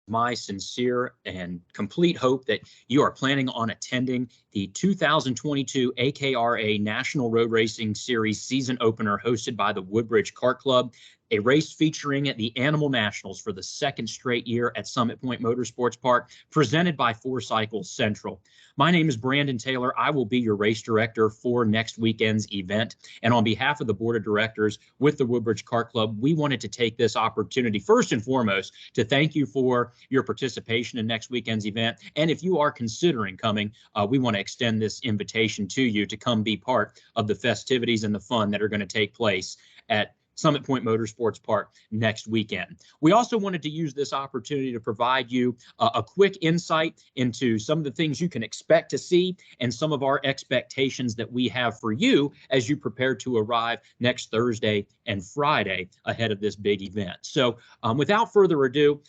my sincere and complete hope that you are planning on attending the 2022 AKRA National Road Racing Series season opener hosted by the Woodbridge Kart Club, a race featuring the Animal Nationals for the second straight year at Summit Point Motorsports Park, presented by 4Cycles Central. My name is Brandon Taylor. I will be your race director for next weekend's event. And on behalf of the board of directors with the Woodbridge Kart Club, we wanted to take this opportunity, first and foremost, to thank you for your participation in next weekend's event. And if you are considering coming, we want to extend this invitation to you to come be part of the festivities and the fun that are going to take place at Summit Point Motorsports Park next weekend. We also wanted to use this opportunity to provide you a quick insight into some of the things you can expect to see and some of our expectations that we have for you as you prepare to arrive next Thursday and Friday ahead of this big event. So without further ado,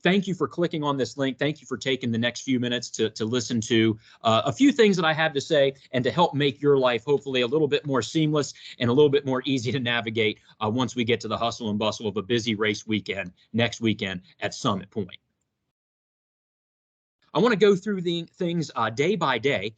thank you for clicking on this link. Thank you for taking the next few minutes to listen to a few things that I have to say and to help make your life hopefully a little bit more seamless and a little bit more easy to navigate once we get to the hustle and bustle of a busy race weekend next weekend at Summit Point. I want to go through the things day by day.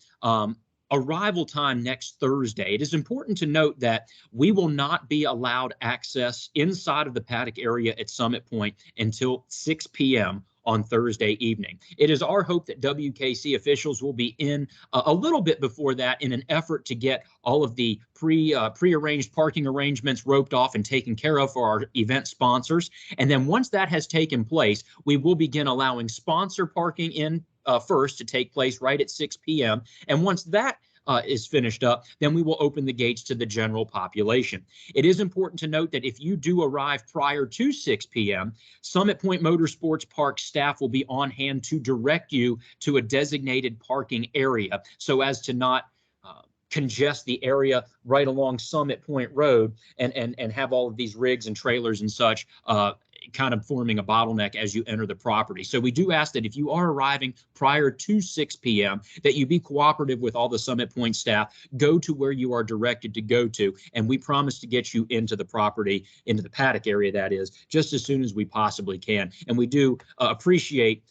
Arrival time next Thursday. It is important to note that we will not be allowed access inside of the paddock area at Summit Point until 6 p.m. on Thursday evening. It is our hope that WKC officials will be in a little bit before that in an effort to get all of the pre-arranged parking arrangements roped off and taken care of for our event sponsors. And then once that has taken place, we will begin allowing sponsor parking in first to take place right at 6 p.m. And once that is finished up, then we will open the gates to the general population. It is important to note that if you do arrive prior to 6 p.m., Summit Point Motorsports Park staff will be on hand to direct you to a designated parking area so as to not congest the area right along Summit Point Road and have all of these rigs and trailers and such kind of forming a bottleneck as you enter the property. So we do ask that if you are arriving prior to 6 p.m., that you be cooperative with all the Summit Point staff, go to where you are directed to go to, and we promise to get you into the property, into the paddock area, that is, just as soon as we possibly can. And we do appreciate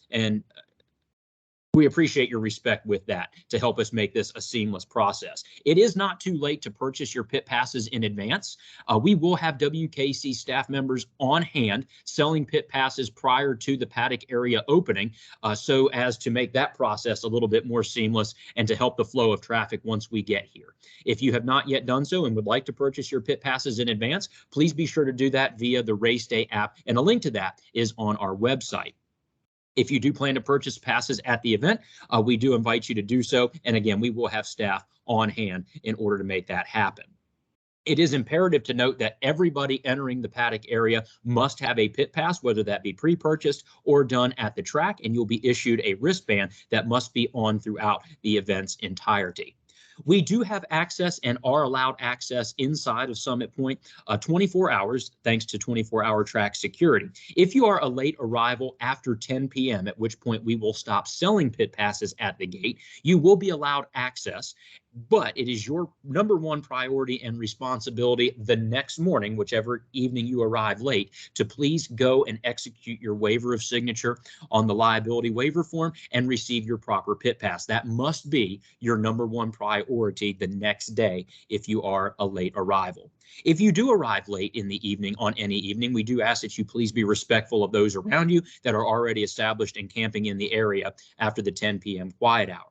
your respect with that to help us make this a seamless process. It is not too late to purchase your pit passes in advance. We will have WKC staff members on hand selling pit passes prior to the paddock area opening so as to make that process a little bit more seamless and to help the flow of traffic once we get here. If you have not yet done so and would like to purchase your pit passes in advance, please be sure to do that via the Race Day app, and a link to that is on our website. If you do plan to purchase passes at the event, we do invite you to do so. And again, we will have staff on hand in order to make that happen. It is imperative to note that everybody entering the paddock area must have a pit pass, whether that be pre-purchased or done at the track, and you'll be issued a wristband that must be on throughout the event's entirety. We do have access and are allowed access inside of Summit Point 24 hours, thanks to 24-hour track security. If you are a late arrival after 10 p.m., at which point we will stop selling pit passes at the gate, you will be allowed access. But it is your number one priority and responsibility the next morning, whichever evening you arrive late, to please go and execute your waiver of signature on the liability waiver form and receive your proper pit pass. That must be your number one priority the next day if you are a late arrival. If you do arrive late in the evening on any evening, we do ask that you please be respectful of those around you that are already established and camping in the area after the 10 p.m. quiet hour.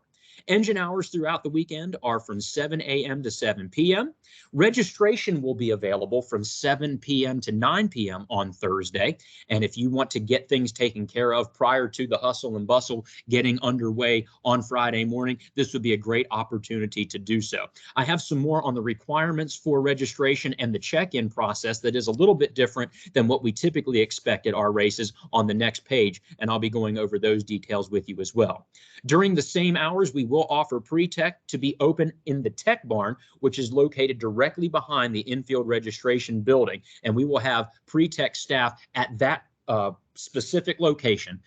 Engine hours throughout the weekend are from 7 a.m. to 7 p.m. Registration will be available from 7 p.m. to 9 p.m. on Thursday. And if you want to get things taken care of prior to the hustle and bustle getting underway on Friday morning, this would be a great opportunity to do so. I have some more on the requirements for registration and the check-in process that is a little bit different than what we typically expect at our races on the next page, and I'll be going over those details with you as well. During the same hours, we will offer pre-tech to be open in the tech barn, which is located directly behind the infield registration building. And we will have pre-tech staff at that specific location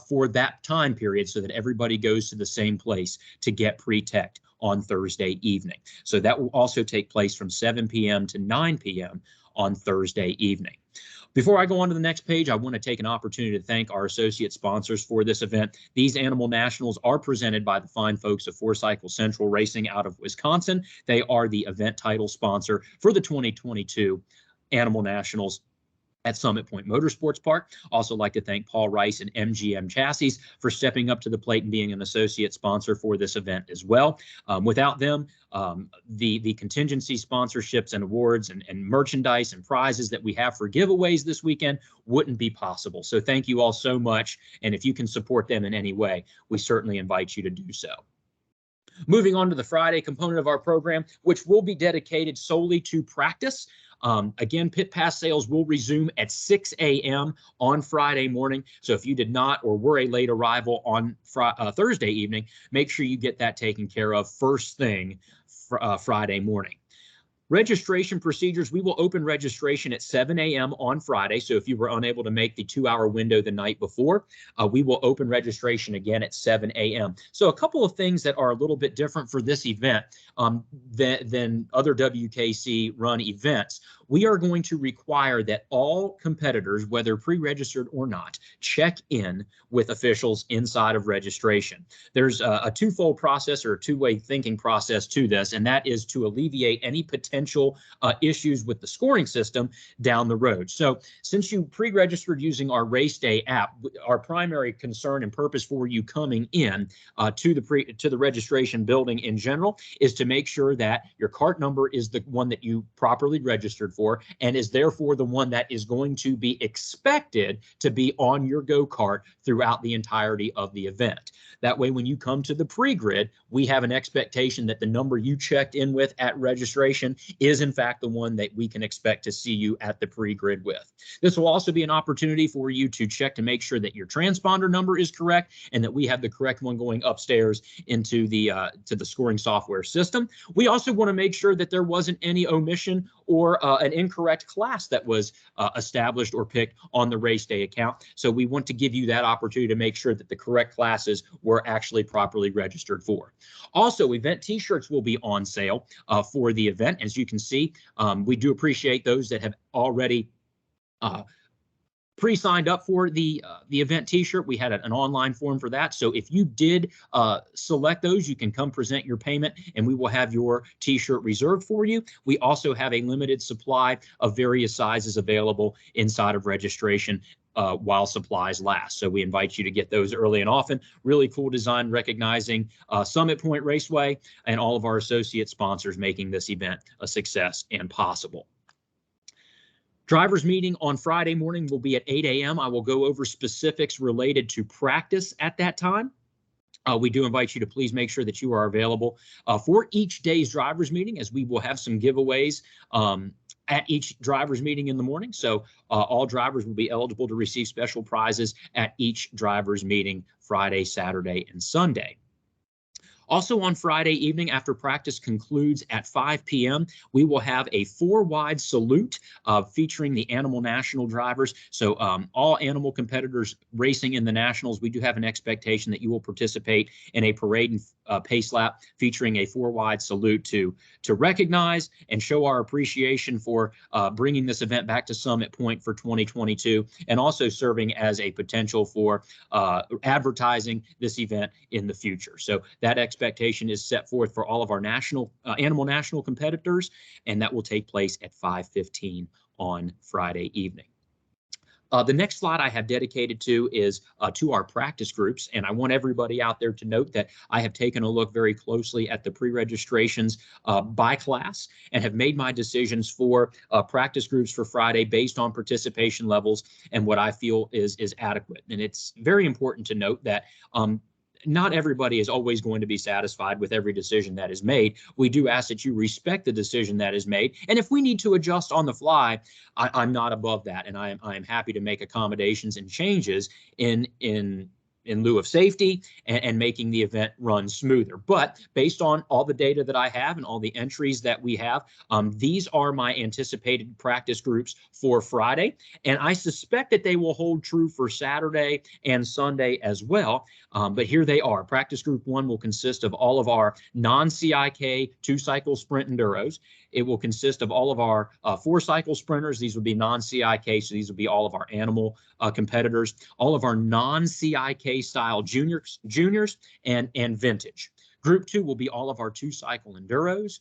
for that time period so that everybody goes to the same place to get pre-teched on Thursday evening. So that will also take place from 7 p.m. to 9 p.m. on Thursday evening. Before I go on to the next page, I want to take an opportunity to thank our associate sponsors for this event. These Animal Nationals are presented by the fine folks of Four Cycle Central Racing out of Wisconsin. They are the event title sponsor for the 2022 Animal Nationals at Summit Point Motorsports Park. Also like to thank Paul Rice and MGM Chassis for stepping up to the plate and being an associate sponsor for this event as well. Without them, the contingency sponsorships and awards and merchandise and prizes that we have for giveaways this weekend wouldn't be possible. So thank you all so much. And if you can support them in any way, we certainly invite you to do so. Moving on to the Friday component of our program, which will be dedicated solely to practice. Again, pit pass sales will resume at 6 a.m. on Friday morning. So if you did not or were a late arrival on Thursday evening, make sure you get that taken care of first thing Friday morning. Registration procedures, we will open registration at 7 a.m. on Friday. So if you were unable to make the 2-hour window the night before, we will open registration again at 7 a.m. So a couple of things that are a little bit different for this event than other WKC run events. We are going to require that all competitors, whether pre-registered or not, check in with officials inside of registration. There's a twofold process or a two-way thinking process to this, and that is to alleviate any potential issues with the scoring system down the road. So since you pre-registered using our race day app, our primary concern and purpose for you coming in to the registration building in general is to make sure that your cart number is the one that you properly registered for and is therefore the one that is going to be expected to be on your go-kart throughout the entirety of the event. That way, when you come to the pre-grid, we have an expectation that the number you checked in with at registration is in fact the one that we can expect to see you at the pre-grid with. This will also be an opportunity for you to check to make sure that your transponder number is correct and that we have the correct one going upstairs into the to the scoring software system. We also want to make sure that there wasn't any omission or an incorrect class that was established or picked on the race day account. So we want to give you that opportunity to make sure that the correct classes were actually properly registered for. Also, event t-shirts will be on sale for the event. As you can see, we do appreciate those that have already pre-signed up for the event t-shirt. We had an online form for that. So if you did select those, you can come present your payment and we will have your t-shirt reserved for you. We also have a limited supply of various sizes available inside of registration while supplies last. So we invite you to get those early and often. Really cool design recognizing Summit Point Raceway and all of our associate sponsors making this event a success and possible. Drivers meeting on Friday morning will be at 8 a.m. I will go over specifics related to practice at that time. We do invite you to please make sure that you are available for each day's drivers meeting, as we will have some giveaways at each drivers meeting in the morning. So all drivers will be eligible to receive special prizes at each drivers meeting Friday, Saturday, and Sunday. Also on Friday evening, after practice concludes at 5 p.m., we will have a 4-wide salute featuring the Animal National drivers. So all animal competitors racing in the Nationals, we do have an expectation that you will participate in a parade and pace lap featuring a 4-wide salute to recognize and show our appreciation for bringing this event back to Summit Point for 2022, and also serving as a potential for advertising this event in the future. So that expectation is set forth for all of our Animal National competitors, and that will take place at 5:15 on Friday evening. The next slide I have dedicated to is to our practice groups, and I want everybody out there to note that I have taken a look very closely at the pre-registrations by class and have made my decisions for practice groups for Friday based on participation levels and what I feel is adequate. And it's very important to note that not everybody is always going to be satisfied with every decision that is made. We do ask that you respect the decision that is made. And if we need to adjust on the fly, I'm not above that. And I am happy to make accommodations and changes in lieu of safety and making the event run smoother. But based on all the data that I have and all the entries that we have, these are my anticipated practice groups for Friday. And I suspect that they will hold true for Saturday and Sunday as well. But here they are. Practice group 1 will consist of all of our non-CIK 2-cycle sprint enduros. It will consist of all of our 4-cycle sprinters. These will be non-CIK, so these will be all of our animal competitors, all of our non-CIK style juniors, and vintage. Group 2 will be all of our 2-cycle enduros,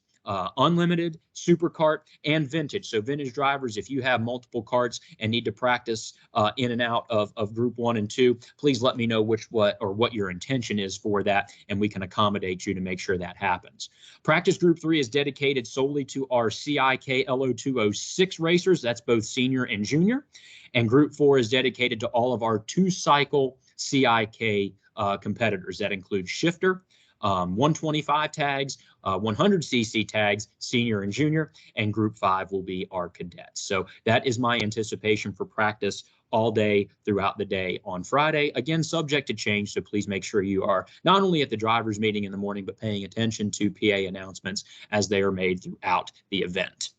unlimited, super kart, and vintage. So vintage drivers, if you have multiple karts and need to practice in and out of group 1 and 2, please let me know what your intention is for that, and we can accommodate you to make sure that happens. Practice group 3 is dedicated solely to our CIK LO206 racers. That's both senior and junior. And group 4 is dedicated to all of our 2-cycle CIK competitors. That includes shifter, 125 tags, 100cc tags, senior and junior, and group 5 will be our cadets. So that is my anticipation for practice all day throughout the day on Friday. Again, subject to change, so please make sure you are not only at the drivers meeting in the morning, but paying attention to PA announcements as they are made throughout the event.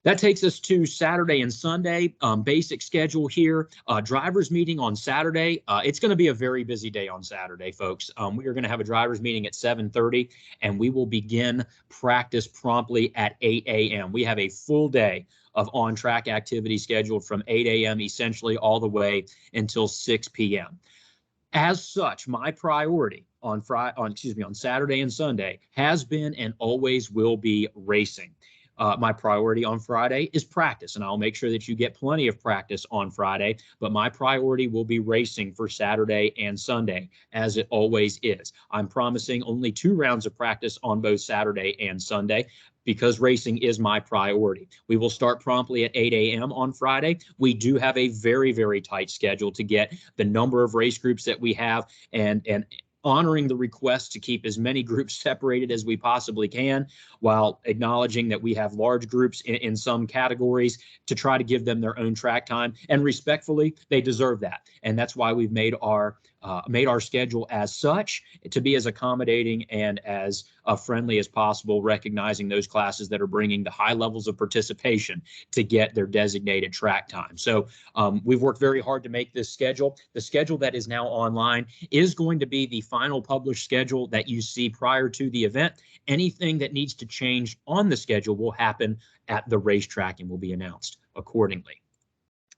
That takes us to Saturday and Sunday, basic schedule here. Drivers meeting on Saturday. It's going to be a very busy day on Saturday, folks. We are going to have a drivers meeting at 7:30, and we will begin practice promptly at 8 a.m. We have a full day of on-track activity scheduled from 8 a.m. essentially all the way until 6 p.m. As such, my priority on Saturday and Sunday has been and always will be racing. My priority on Friday is practice, and I'll make sure that you get plenty of practice on Friday, but my priority will be racing for Saturday and Sunday, as it always is. I'm promising only 2 rounds of practice on both Saturday and Sunday, because racing is my priority. We will start promptly at 8 a.m. on Friday. We do have a very, very tight schedule to get the number of race groups that we have and honoring the request to keep as many groups separated as we possibly can, while acknowledging that we have large groups in some categories to try to give them their own track time. And respectfully, they deserve that. And that's why we've made our schedule as such, to be as accommodating and as friendly as possible, recognizing those classes that are bringing the high levels of participation to get their designated track time. So we've worked very hard to make this schedule. The schedule that is now online is going to be the final published schedule that you see prior to the event. Anything that needs to change on the schedule will happen at the racetrack and will be announced accordingly.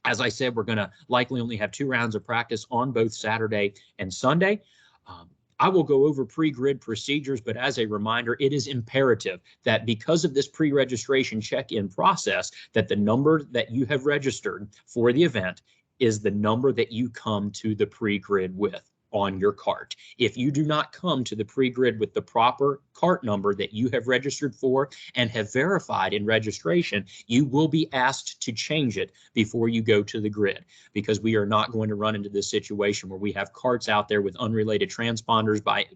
As I said, we're going to likely only have 2 rounds of practice on both Saturday and Sunday. I will go over pre-grid procedures, but as a reminder, it is imperative that because of this pre-registration check-in process, that the number that you have registered for the event is the number that you come to the pre-grid with on your cart. If you do not come to the pre-grid with the proper cart number that you have registered for and have verified in registration, you will be asked to change it before you go to the grid, because we are not going to run into this situation where we have carts out there with unrelated transponders by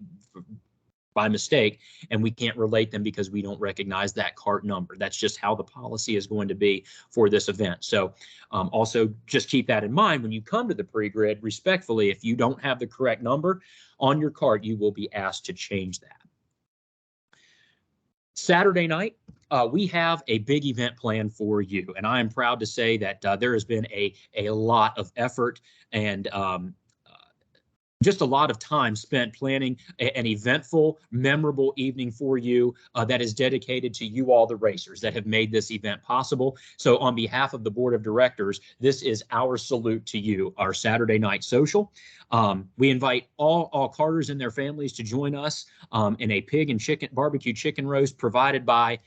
mistake, and we can't relate them because we don't recognize that cart number. That's just how the policy is going to be for this event. So also just keep that in mind when you come to the pre-grid. Respectfully, if you don't have the correct number on your cart, you will be asked to change that. Saturday night, we have a big event planned for you, and I am proud to say that there has been a lot of effort and just a lot of time spent planning an eventful, memorable evening for you that is dedicated to you all, the racers that have made this event possible. So on behalf of the board of directors, this is our salute to you, our Saturday night social. We invite all Carters and their families to join us in a pig and barbecue chicken roast provided by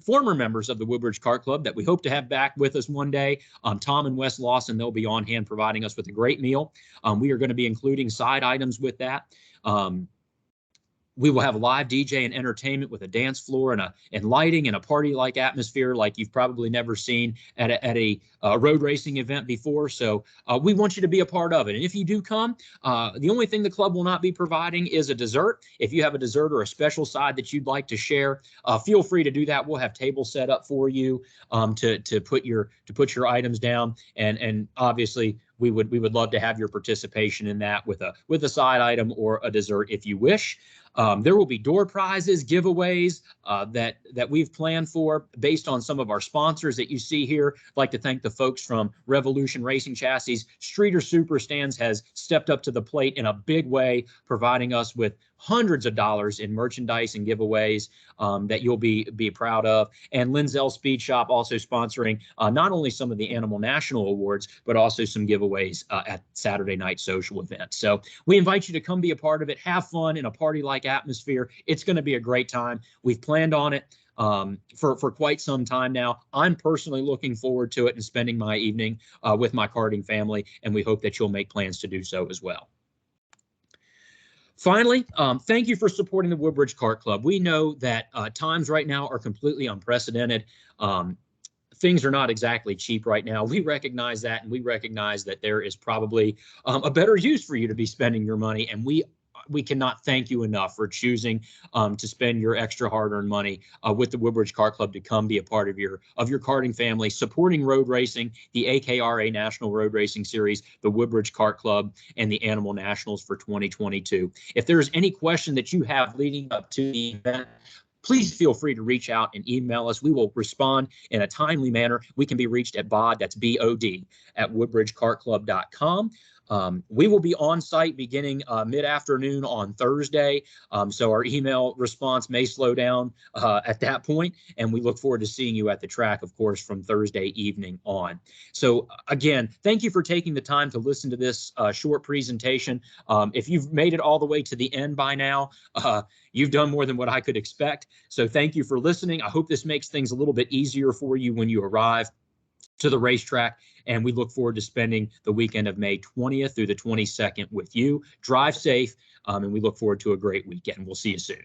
former members of the Woodbridge Kart Club that we hope to have back with us one day. Tom and Wes Lawson, they'll be on hand providing us with a great meal. We are going to be including side items with that. We will have live DJ and entertainment with a dance floor and lighting and a party-like atmosphere like you've probably never seen at a road racing event before. So we want you to be a part of it. And if you do come, the only thing the club will not be providing is a dessert. If you have a dessert or a special side that you'd like to share, feel free to do that. We'll have tables set up for you to put your items down. And obviously, we would love to have your participation in that with a side item or a dessert if you wish. There will be door prizes, giveaways that we've planned for based on some of our sponsors that you see here. I'd like to thank the folks from Revolution Racing Chassis. Streeter Super Stands has stepped up to the plate in a big way, providing us with hundreds of dollars in merchandise and giveaways that you'll be proud of. And Linzell Speed Shop also sponsoring not only some of the Animal National Awards, but also some giveaways at Saturday night social events. So we invite you to come be a part of it, have fun in a party-like atmosphere. It's going to be a great time. We've planned on it for quite some time now. I'm personally looking forward to it and spending my evening with my karting family, and we hope that you'll make plans to do so as well. Finally, thank you for supporting the Woodbridge Kart Club. We know that times right now are completely unprecedented. Things are not exactly cheap right now. We recognize that, and we recognize that there is probably a better use for you to be spending your money, and we cannot thank you enough for choosing to spend your extra hard-earned money with the Woodbridge Kart Club to come be a part of your karting family, supporting road racing, the AKRA National Road Racing Series, the Woodbridge Kart Club, and the Animal Nationals for 2022. If there's any question that you have leading up to the event, please feel free to reach out and email us. We will respond in a timely manner. We can be reached at BOD, that's B-O-D, at woodbridgekartclub.com. We will be on site beginning mid-afternoon on Thursday, so our email response may slow down at that point, and we look forward to seeing you at the track, of course, from Thursday evening on. So again, thank you for taking the time to listen to this short presentation. If you've made it all the way to the end by now, you've done more than what I could expect. So thank you for listening. I hope this makes things a little bit easier for you when you arrive to the racetrack, and we look forward to spending the weekend of May 20th through the 22nd with you. Drive safe, and we look forward to a great weekend. We'll see you soon.